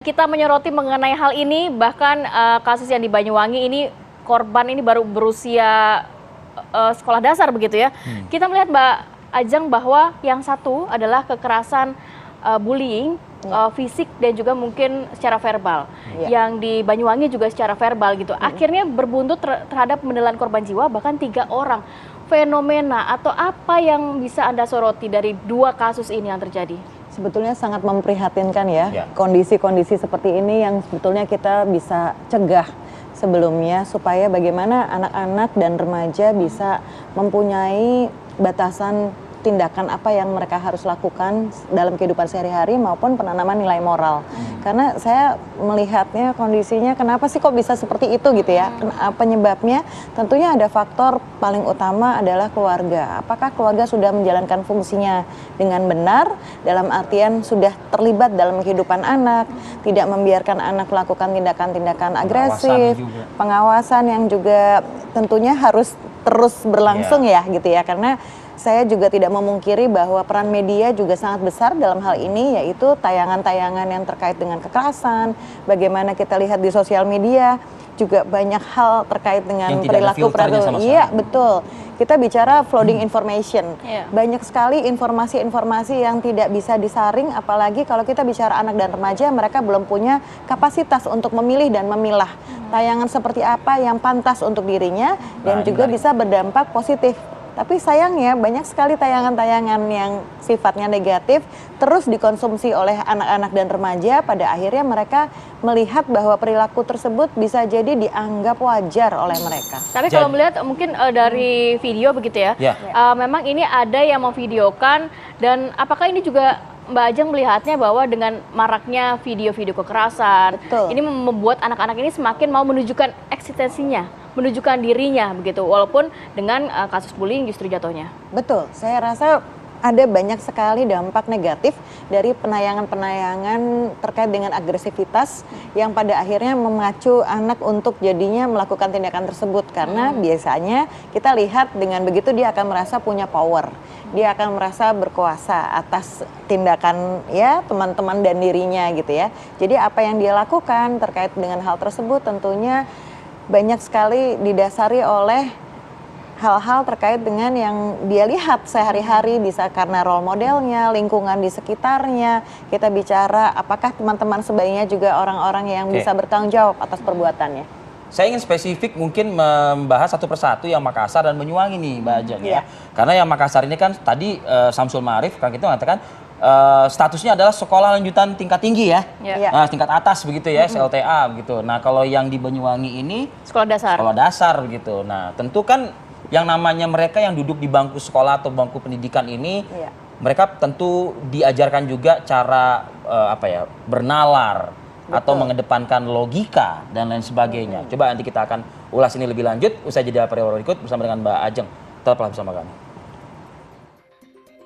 kita menyoroti mengenai hal ini, bahkan kasus yang di Banyuwangi ini korban ini baru berusia sekolah dasar begitu ya. Kita melihat Mbak Ajeng bahwa yang satu adalah kekerasan bullying fisik dan juga mungkin secara verbal. Yang di Banyuwangi juga secara verbal gitu. Akhirnya berbuntut terhadap menelan korban jiwa bahkan 3 orang. Fenomena atau apa yang bisa Anda soroti dari 2 kasus ini yang terjadi? Sebetulnya sangat memprihatinkan ya, kondisi-kondisi seperti ini yang sebetulnya kita bisa cegah sebelumnya supaya bagaimana anak-anak dan remaja bisa mempunyai batasan tindakan apa yang mereka harus lakukan dalam kehidupan sehari-hari maupun penanaman nilai moral. Karena saya melihatnya kondisinya kenapa sih kok bisa seperti itu gitu ya. Penyebabnya tentunya ada faktor paling utama adalah keluarga. Apakah keluarga sudah menjalankan fungsinya dengan benar dalam artian sudah terlibat dalam kehidupan anak, tidak membiarkan anak melakukan tindakan-tindakan agresif, pengawasan yang juga tentunya harus terus berlangsung ya gitu ya, karena saya juga tidak memungkiri bahwa peran media juga sangat besar dalam hal ini, yaitu tayangan-tayangan yang terkait dengan kekerasan. Bagaimana kita lihat di sosial media juga banyak hal terkait dengan perilaku. Iya, betul. Kita bicara flooding information. Banyak sekali informasi-informasi yang tidak bisa disaring, apalagi kalau kita bicara anak dan remaja, mereka belum punya kapasitas untuk memilih dan memilah tayangan seperti apa yang pantas untuk dirinya dan juga bisa berdampak positif. Tapi sayangnya banyak sekali tayangan-tayangan yang sifatnya negatif terus dikonsumsi oleh anak-anak dan remaja, pada akhirnya mereka melihat bahwa perilaku tersebut bisa jadi dianggap wajar oleh mereka. Tapi kalau melihat mungkin dari video begitu ya, memang ini ada yang memvideokan, dan apakah ini juga Mbak Ajeng melihatnya bahwa dengan maraknya video-video kekerasan, ini membuat anak-anak ini semakin mau menunjukkan eksistensinya, menunjukkan dirinya begitu, walaupun dengan kasus bullying justru jatuhnya. Betul, saya rasa ada banyak sekali dampak negatif dari penayangan-penayangan terkait dengan agresivitas yang pada akhirnya memacu anak untuk jadinya melakukan tindakan tersebut, karena biasanya kita lihat dengan begitu dia akan merasa punya power, dia akan merasa berkuasa atas tindakan ya teman-teman dan dirinya gitu ya. Jadi apa yang dia lakukan terkait dengan hal tersebut tentunya banyak sekali didasari oleh hal-hal terkait dengan yang dia lihat sehari-hari, bisa karena role modelnya, lingkungan di sekitarnya. Kita bicara apakah teman-teman sebaiknya juga orang-orang yang bisa bertanggung jawab atas perbuatannya. Saya ingin spesifik mungkin membahas satu persatu yang Makassar dan Banyuwangi nih Mbak Ajeng ya. Karena yang Makassar ini kan tadi Samsul Ma'arif kan kita mengatakan statusnya adalah sekolah lanjutan tingkat tinggi ya, tingkat atas begitu ya, SLTA begitu. Nah kalau yang di Banyuwangi ini sekolah dasar begitu. Nah tentu kan yang namanya mereka yang duduk di bangku sekolah atau bangku pendidikan ini, mereka tentu diajarkan juga cara bernalar atau mengedepankan logika dan lain sebagainya. Coba nanti kita akan ulas ini lebih lanjut usai jeda berikut bersama dengan Mbak Ajeng. Tetaplah bersama kami.